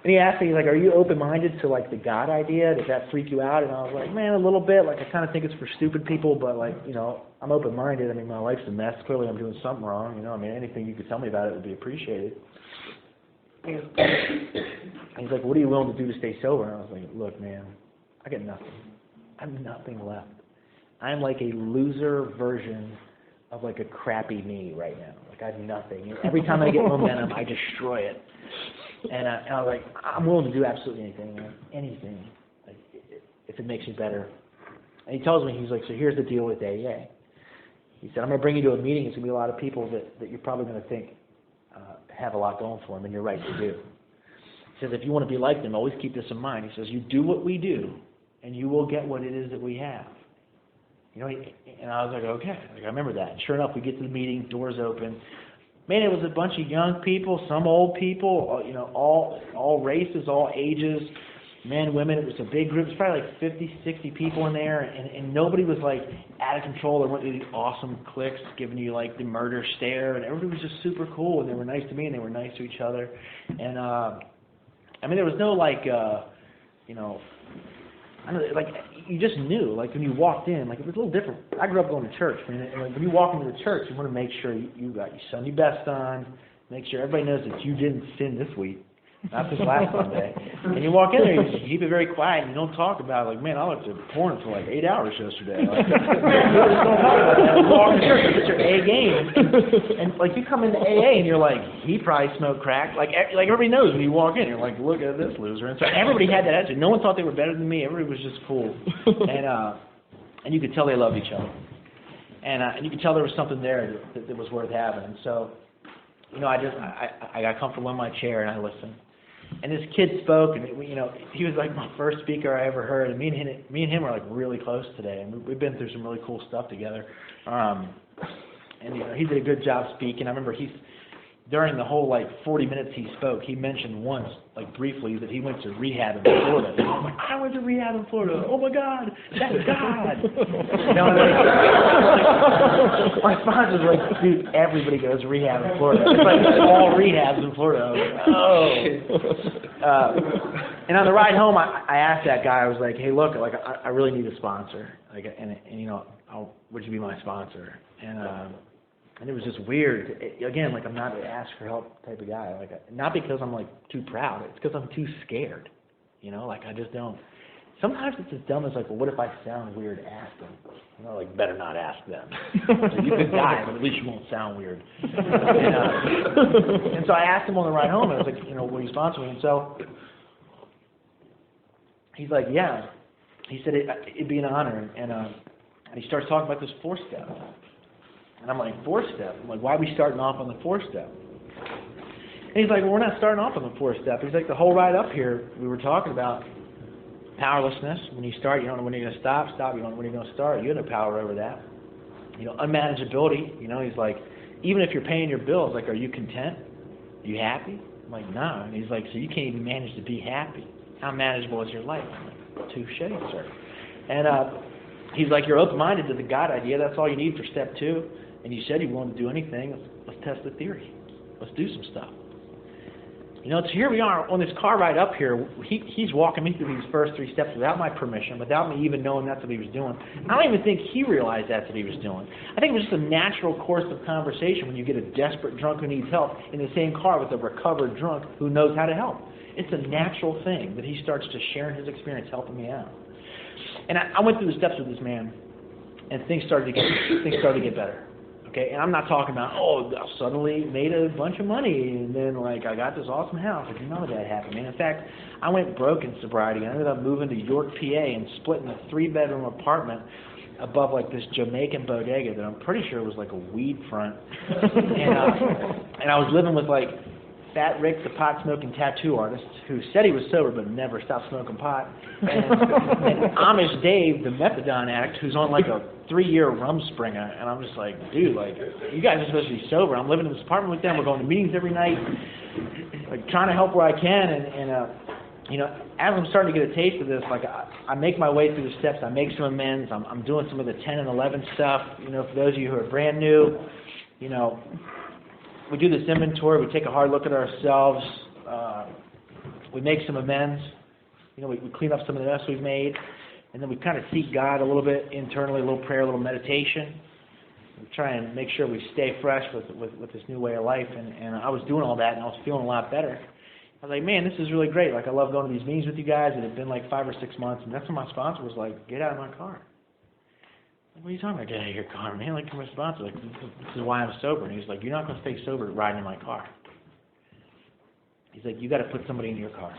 And he asked me, he's like, are you open-minded to, like, the God idea? Does that freak you out? And I was like, man, a little bit. Like, I kind of think it's for stupid people, but, like, I'm open-minded. I mean, my life's a mess. Clearly I'm doing something wrong. I mean, anything you could tell me about it would be appreciated. And he's like, what are you willing to do to stay sober? And I was like, look, man, I got nothing. I have nothing left. I'm like a loser version of, like, a crappy me right now. Like, I have nothing. Every time I get momentum, I destroy it. And I was like, I'm willing to do absolutely anything, man. Anything. Like, if it makes me better. And he tells me, he's like, so here's the deal with AA. He said, I'm going to bring you to a meeting. It's going to be a lot of people that you're probably going to think have a lot going for them, and you're right, they do. He says, if you want to be like them, always keep this in mind. He says, you do what we do, and you will get what it is that we have. You know, and I was like, okay. Like, I remember that. And sure enough, we get to the meeting, doors open. Man, it was a bunch of young people, some old people, you know, all races, all ages, men, women. It was a big group. It was probably like 50, 60 people in there, and nobody was like out of control. There weren't these awesome cliques giving you like the murder stare, and everybody was just super cool, and they were nice to me, and they were nice to each other. And I mean, there was no like, you know, I don't know, like you just knew, like when you walked in, like it was a little different. I grew up going to church, man, and like, when you walk into the church, you want to make sure you got your Sunday best on, make sure everybody knows that you didn't sin this week, not this last Sunday. And you walk in there, you keep it very quiet, and you don't talk about like, man, I looked at porn for like 8 hours yesterday. Like, you just don't talk about that. You walk in church, it's your A game, and like you come into AA and you're like, he probably smoked crack. Like everybody knows when you walk in, you're like, look at this loser. And so everybody had that attitude. No one thought they were better than me. Everybody was just cool, and you could tell they loved each other, and you could tell there was something there that was worth having. And so, you know, I got comfortable in my chair and I listened. And this kid spoke, and you know, he was like my first speaker I ever heard. And me and him are like really close today, and we've been through some really cool stuff together. And you know, he did a good job speaking. I remember during the whole like 40 minutes he spoke, he mentioned once, like briefly, that he went to rehab in Florida. And I'm like, I went to rehab in Florida. Oh my God, that's God. You know what I mean? My sponsor's like, dude, everybody goes to rehab in Florida. It's like all rehabs in Florida. I was like, oh. And on the ride home, I asked that guy. I was like, hey, look, like I really need a sponsor. Like, and you know, would you be my sponsor? And it was just weird. Again, like I'm not an ask for help type of guy. Like not because I'm like too proud. It's because I'm too scared. You know, like I just don't. Sometimes it's as dumb as like, well, what if I sound weird? Ask them. You know, like better not ask them. So you could die, but at least you won't sound weird. And so I asked him on the ride home. And I was like, you know, will you sponsor me? And so he's like, yeah. He said it'd be an honor. And he starts talking about this 4-step. And I'm like, 4-step? I'm like, why are we starting off on the 4-step? And he's like, well, we're not starting off on the 4-step. He's like, the whole ride up here, we were talking about powerlessness. When you start, you don't know when you're going to stop. You don't know when you're going to start. You have no power over that. You know, unmanageability. You know, he's like, even if you're paying your bills, like, are you content? Are you happy? I'm like, no. And he's like, so you can't even manage to be happy. How manageable is your life? I'm like, touche, sir. And he's like, you're open-minded to the God idea. That's all you need for step 2. And you said you wanted to do anything. Let's test the theory. Let's do some stuff. You know, so here we are on this car ride up here. He's walking me through these first 3 steps without my permission, without me even knowing that's what he was doing. I don't even think he realized that's what he was doing. I think it was just a natural course of conversation when you get a desperate drunk who needs help in the same car with a recovered drunk who knows how to help. It's a natural thing that he starts to share his experience helping me out. And I went through the steps with this man, and things started to get better. Okay, and I'm not talking about, oh, I suddenly made a bunch of money, and then, like, I got this awesome house. Like, none of that happened, man. In fact, I went broke in sobriety. I ended up moving to York, PA, and splitting a 3-bedroom apartment above, like, this Jamaican bodega that I'm pretty sure was, like, a weed front. And I was living with, like, Fat Rick, the pot-smoking tattoo artist, who said he was sober but never stopped smoking pot, and Amish Dave, the methadone addict, who's on like a 3-year Rumspringa, and I'm just like, dude, like, you guys are supposed to be sober. I'm living in this apartment with them. We're going to meetings every night, like, trying to help where I can, and you know, as I'm starting to get a taste of this, like, I make my way through the steps. I make some amends. I'm doing some of the 10 and 11 stuff. You know, for those of you who are brand new, you know, we do this inventory, we take a hard look at ourselves, we make some amends, you know, we clean up some of the mess we've made, and then we kind of seek God a little bit internally, a little prayer, a little meditation. We try and make sure we stay fresh with this new way of life, and I was doing all that, and I was feeling a lot better. I was like, man, this is really great. Like, I love going to these meetings with you guys. It had been like 5 or 6 months, and that's when my sponsor was like, get out of my car. What are you talking about? Get out of your car, man. Like, you're my sponsor. Like, this is why I'm sober. And he's like, you're not going to stay sober riding in my car. He's like, you got to put somebody in your car.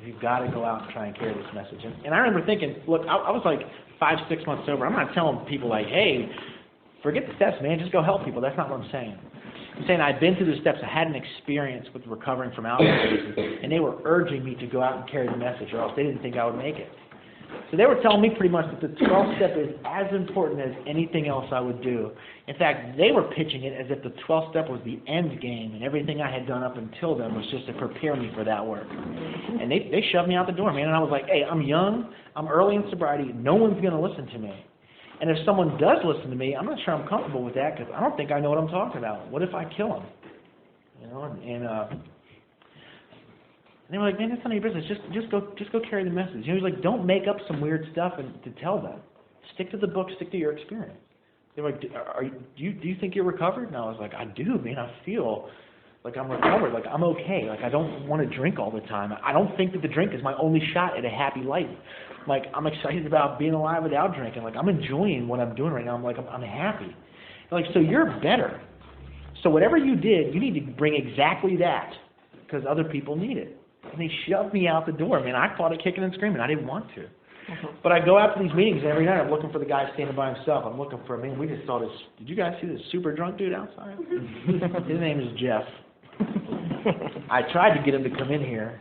You've got to go out and try and carry this message. And I remember thinking, look, I was like 5, 6 months sober. I'm not telling people like, hey, forget the steps, man. Just go help people. That's not what I'm saying. I'm saying I'd been through the steps. I had an experience with recovering from alcoholism, and they were urging me to go out and carry the message, or else they didn't think I would make it. So they were telling me pretty much that the 12th step is as important as anything else I would do. In fact, they were pitching it as if the 12th step was the end game, and everything I had done up until then was just to prepare me for that work. And they shoved me out the door, man, and I was like, hey, I'm young, I'm early in sobriety, no one's going to listen to me. And if someone does listen to me, I'm not sure I'm comfortable with that because I don't think I know what I'm talking about. What if I kill him? You know, and they were like, man, that's none of your business. Just go carry the message. You know, he's like, don't make up some weird stuff and to tell them. Stick to the book. Stick to your experience. They were like, do you think you're recovered? And I was like, I do, man. I feel like I'm recovered. Like I'm okay. Like I don't want to drink all the time. I don't think that the drink is my only shot at a happy life. Like I'm excited about being alive without drinking. Like I'm enjoying what I'm doing right now. I'm happy. They're like, so you're better. So whatever you did, you need to bring exactly that because other people need it. And they shoved me out the door. Man, I fought it kicking and screaming. I didn't want to. But I go out to these meetings every night. I'm looking for the guy standing by himself. I'm looking for, man, we just saw this. Did you guys see this super drunk dude outside? His name is Jeff. I tried to get him to come in here,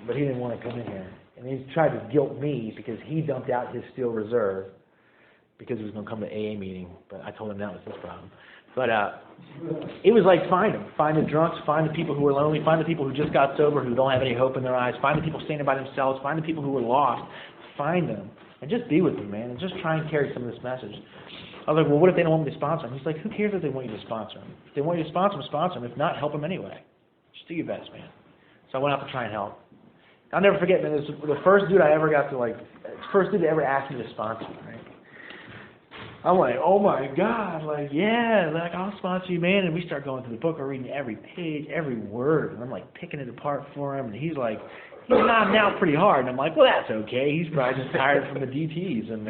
but he didn't want to come in here. And he tried to guilt me because he dumped out his Steel Reserve because he was going to come to AA meeting. But I told him that was his problem. But it was like find them. Find the drunks, find the people who are lonely, find the people who just got sober, who don't have any hope in their eyes, find the people standing by themselves, find the people who were lost, find them, and just be with them, man, and just try and carry some of this message. I was like, well, what if they don't want me to sponsor them? He's like, who cares if they want you to sponsor them? If they want you to sponsor them. If not, help them anyway. Just do your best, man. So I went out to try and help. I'll never forget, man, this was the first dude I ever got to, first dude that ever asked me to sponsor him, right? I'm like, oh my God, yeah, I'll sponsor you, man. And we start going through the book, we're reading every page, every word, and I'm picking it apart for him. And he's nodding out pretty hard. And I'm like, well, that's okay. He's probably just tired from the DTs. And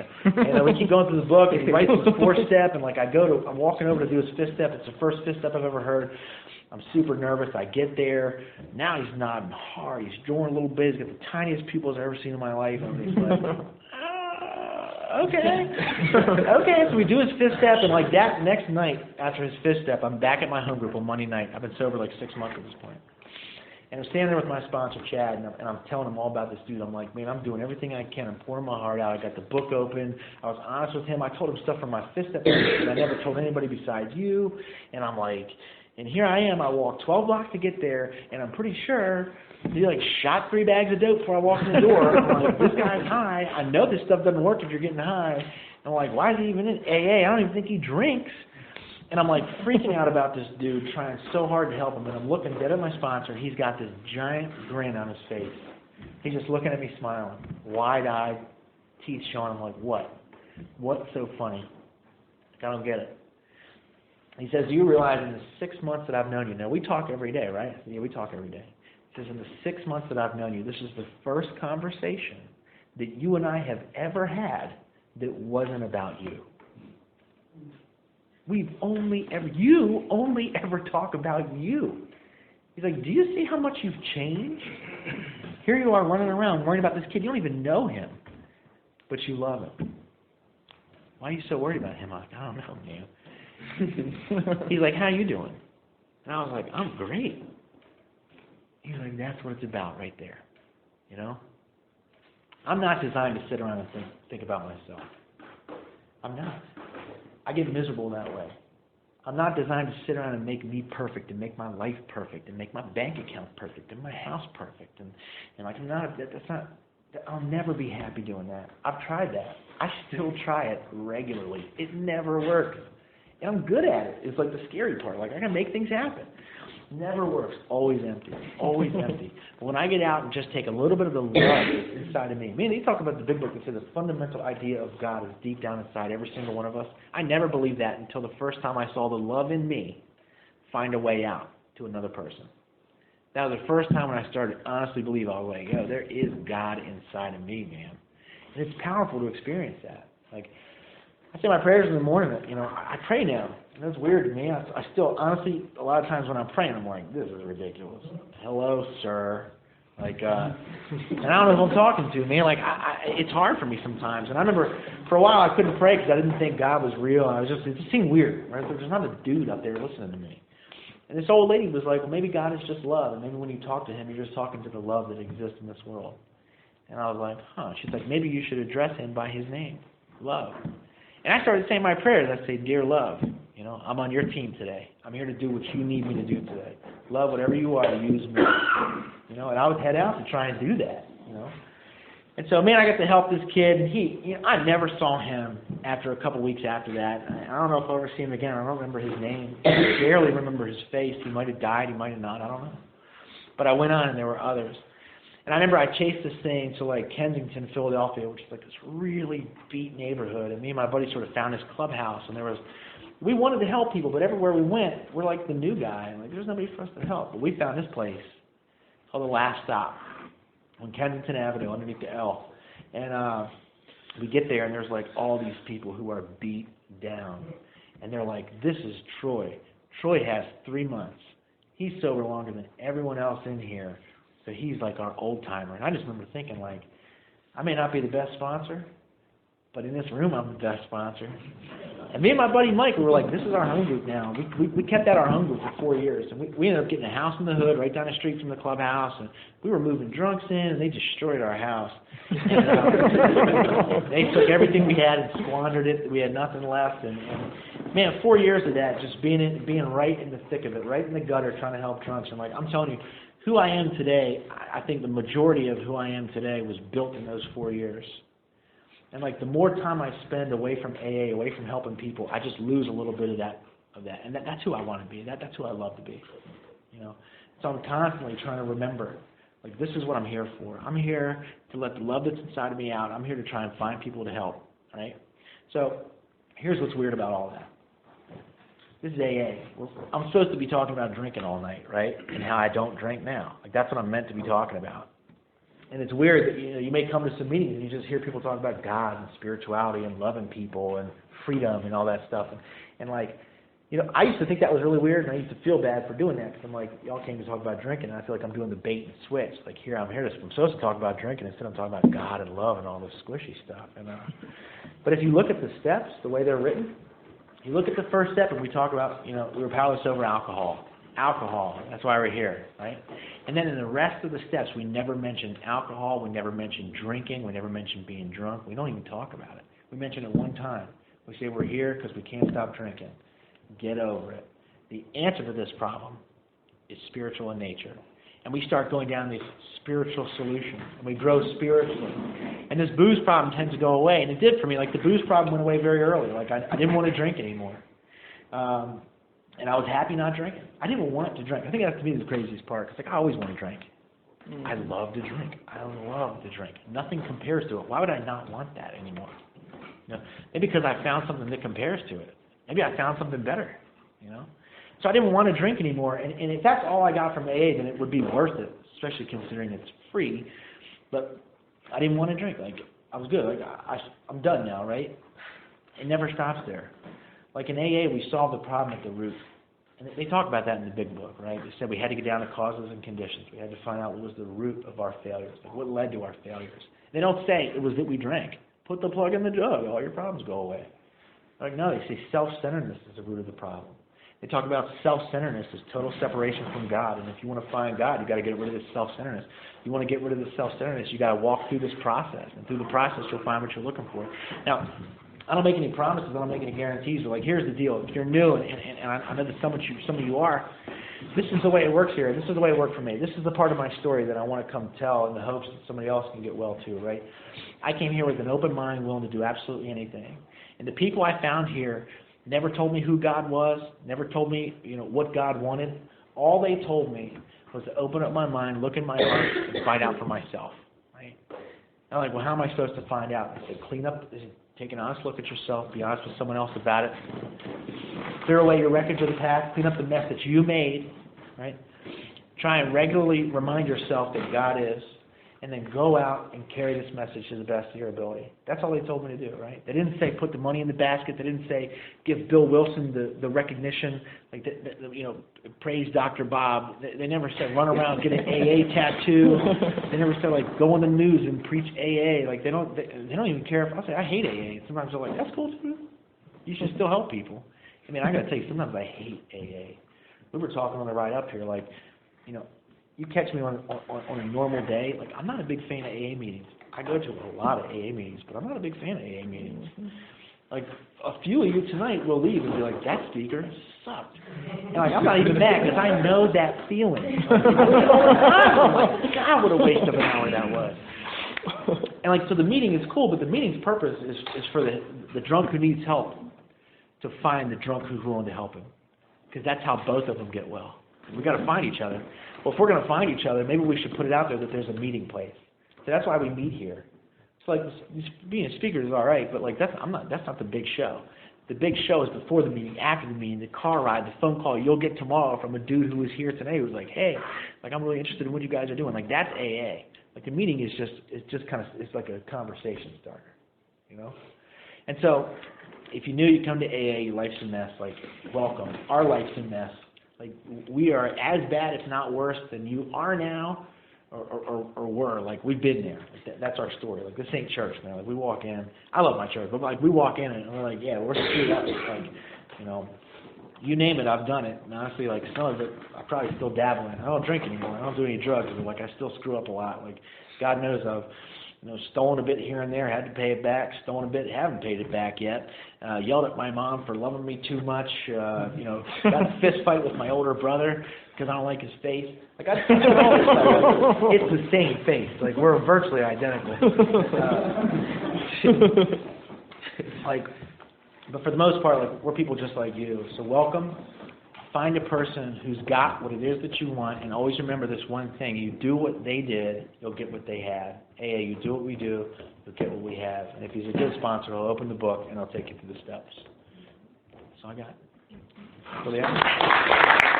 we keep going through the book, and he writes his 4th step, and I'm walking over to do his 5th step. It's the first 5th step I've ever heard. I'm super nervous. I get there. Now he's nodding hard. He's drawing a little bit. He's got the tiniest pupils I've ever seen in my life. And he's like, okay. So we do his 5th step, and that next night after his 5th step, I'm back at my home group on Monday night. I've been sober 6 months at this point. And I'm standing there with my sponsor, Chad, and I'm telling him all about this dude. I'm like, man, I'm doing everything I can. I'm pouring my heart out. I got the book open. I was honest with him. I told him stuff from my 5th step that I never told anybody besides you. And I'm like, and here I am. I walked 12 blocks to get there, and I'm pretty sure he shot 3 bags of dope before I walked in the door. I'm like, this guy's high. I know this stuff doesn't work if you're getting high. And I'm like, why is he even in AA? I don't even think he drinks. And I'm freaking out about this dude, trying so hard to help him. And I'm looking dead at my sponsor. He's got this giant grin on his face. He's just looking at me smiling, wide-eyed, teeth showing. I'm like, what? What's so funny? I don't get it. He says, do you realize in the 6 months that I've known you, now we talk every day, right? Yeah, we talk every day. He says, in the 6 months that I've known you, this is the first conversation that you and I have ever had that wasn't about you. You only ever talk about you. He's like, do you see how much you've changed? Here you are running around worrying about this kid. You don't even know him, but you love him. Why are you so worried about him? I'm like, I don't know, man. He's like, how you doing? And I was like, I'm great. He's like, that's what it's about right there. You know? I'm not designed to sit around and think about myself. I'm not. I get miserable that way. I'm not designed to sit around and make me perfect and make my life perfect and make my bank account perfect and my house perfect. And I'm not, that's not, I'll never be happy doing that. I've tried that. I still try it regularly. It never works. And I'm good at it. It's the scary part. I can make things happen. Never works. Always empty. Always empty. But when I get out and just take a little bit of the love that's inside of me. Man, they talk about the big book that says the fundamental idea of God is deep down inside every single one of us. I never believed that until the first time I saw the love in me find a way out to another person. That was the first time when I started to honestly believe all the way, there is God inside of me, man. And it's powerful to experience that. I say my prayers in the morning. I pray now. And that's weird to me. I still, honestly, a lot of times when I'm praying, I'm like, this is ridiculous. Hello, sir. And I don't know who I'm talking to, man. It's hard for me sometimes. And I remember for a while I couldn't pray because I didn't think God was real. And it just seemed weird, right? There's not a dude up there listening to me. And this old lady was like, well, maybe God is just love. And maybe when you talk to him, you're just talking to the love that exists in this world. And I was like, huh. She's like, maybe you should address him by his name, Love. And I started saying my prayers. I say, dear Love, you know, I'm on your team today. I'm here to do what you need me to do today. Love, whatever you are, use me. You know, and I would head out to try and do that, you know. And so, man, I got to help this kid. And I never saw him after a couple weeks after that. I don't know if I'll ever see him again. I don't remember his name. I barely remember his face. He might have died. He might have not. I don't know. But I went on, and there were others. And I remember I chased this thing to, like, Kensington, Philadelphia, which is, like, this really beat neighborhood. And me and my buddy sort of found this clubhouse. And we wanted to help people, but everywhere we went, we're like the new guy. And, like, there's nobody for us to help. But we found this place called The Last Stop on Kensington Avenue underneath the L. And we get there, and there's, like, all these people who are beat down. And they're like, this is Troy. Troy has 3 months. He's sober longer than everyone else in here. So he's like our old-timer. And I just remember thinking, like, I may not be the best sponsor, but in this room I'm the best sponsor. And me and my buddy Mike, we were like, this is our home group now. We kept that our home group for 4 years. And we ended up getting a house in the hood right down the street from the clubhouse. And we were moving drunks in, and they destroyed our house. And, they took everything we had and squandered it. We had nothing left. And man, 4 years of that, just being right in the thick of it, right in the gutter, trying to help drunks. And, like, I'm telling you, who I am today, I think the majority of who I am today was built in those 4 years. And, like, the more time I spend away from AA, away from helping people, I just lose a little bit of that. And that's who I want to be. That's who I love to be. You know. So I'm constantly trying to remember, like, this is what I'm here for. I'm here to let the love that's inside of me out. I'm here to try and find people to help. Right? So here's what's weird about all that. This is AA. I'm supposed to be talking about drinking all night, right? And how I don't drink now. Like, that's what I'm meant to be talking about. And it's weird that, you know, you may come to some meetings and you just hear people talk about God and spirituality and loving people and freedom and all that stuff. And like, you know, I used to think that was really weird, and I used to feel bad for doing that because I'm like, y'all came to talk about drinking, and I feel like I'm doing the bait and switch. Like, I'm supposed to talk about drinking, instead I'm talking about God and love and all this squishy stuff. And but if you look at the steps, the way they're written, you look at the first step, and we talk about, you know, we were powerless over alcohol. Alcohol, that's why we're here, right? And then in the rest of the steps, we never mentioned alcohol, we never mentioned drinking, we never mentioned being drunk. We don't even talk about it. We mention it one time. We say we're here because we can't stop drinking. Get over it. The answer to this problem is spiritual in nature. And we start going down these spiritual solutions, and we grow spiritually. And this booze problem tends to go away, and it did for me. Like, the booze problem went away very early. Like, I didn't want to drink anymore. And I was happy not drinking. I didn't even want to drink. I think that's, to me, the craziest part. It's like, I always want to drink. I love to drink. I love to drink. Nothing compares to it. Why would I not want that anymore? You know, maybe because I found something that compares to it. Maybe I found something better, you know? So I didn't want to drink anymore. And if that's all I got from AA, then it would be worth it, especially considering it's free. But I didn't want to drink. Like, I was good. Like, I'm done now, right? It never stops there. Like, in AA, we solved the problem at the root. And they talk about that in the big book, right? They said we had to get down to causes and conditions. We had to find out what was the root of our failures, like what led to our failures. They don't say it was that we drank. Put the plug in the jug, all your problems go away. Like, no, they say self-centeredness is the root of the problem. They talk about self-centeredness as total separation from God. And if you want to find God, you've got to get rid of this self-centeredness. If you want to get rid of this self-centeredness, you've got to walk through this process. And through the process, you'll find what you're looking for. Now, I don't make any promises. I don't make any guarantees. But, like, here's the deal. If you're new, and I know that some of you are, this is the way it works here. This is the way it worked for me. This is the part of my story that I want to come tell in the hopes that somebody else can get well too, right? I came here with an open mind, willing to do absolutely anything. And the people I found here never told me who God was, never told me, you know, what God wanted. All they told me was to open up my mind, look in my heart, and find out for myself, right? I'm like, well, how am I supposed to find out? I said, clean up, take an honest look at yourself, be honest with someone else about it, clear away your wreckage of the past, clean up the mess that you made, right? Try and regularly remind yourself that God is, and then go out and carry this message to the best of your ability. That's all they told me to do, right? They didn't say put the money in the basket. They didn't say give Bill Wilson the recognition, like you know, praise Dr. Bob. They never said run around get an AA tattoo. They never said like go on the news and preach AA. Like they don't even care if I say I hate AA. Sometimes they're like that's cool too. You should still help people. I mean I got to tell you sometimes I hate AA. We were talking on the ride up here like, you know, you catch me on a normal day, like I'm not a big fan of AA meetings. I go to a lot of AA meetings, but I'm not a big fan of AA meetings. Like, a few of you tonight will leave and be like, that speaker sucked. And like, I'm not even mad because I know that feeling. God, what a waste of an hour that was. And like, so the meeting is cool, but the meeting's purpose is for the drunk who needs help to find the drunk who's willing to help him. Because that's how both of them get well. We've got to find each other. Well, if we're going to find each other, maybe we should put it out there that there's a meeting place. So that's why we meet here. It's like being a speaker is all right, but like that's not the big show. The big show is before the meeting, after the meeting, the car ride, the phone call you'll get tomorrow from a dude who was here today who's like, hey, like I'm really interested in what you guys are doing. Like that's AA. Like the meeting is just kind of, it's like a conversation starter, you know. And so, if you knew you come to AA, your life's a mess. Like welcome. Our life's a mess. Like we are as bad, if not worse, than you are now. Or were, like we've been there. Like that's our story. Like this ain't church, man. Like we walk in. I love my church, but like we walk in and we're like, yeah, we're screwed up. It's like, you know, you name it, I've done it. And honestly, like some of it, I probably still dabble in. I don't drink anymore. I don't do any drugs, but like I still screw up a lot. Like God knows I've, you know, stolen a bit here and there, had to pay it back. Stolen a bit, haven't paid it back yet. Yelled at my mom for loving me too much. You know, got in a fist fight with my older brother because I don't like his face. Like I do all this stuff. Like, it's the same face. Like we're virtually identical. Like, but for the most part, like we're people just like you. So welcome. Find a person who's got what it is that you want, and always remember this one thing: you do what they did, you'll get what they had. AA, you do what we do, you'll get what we have. And if he's a good sponsor, I'll open the book and I'll take you through the steps. That's all I got. So, yeah.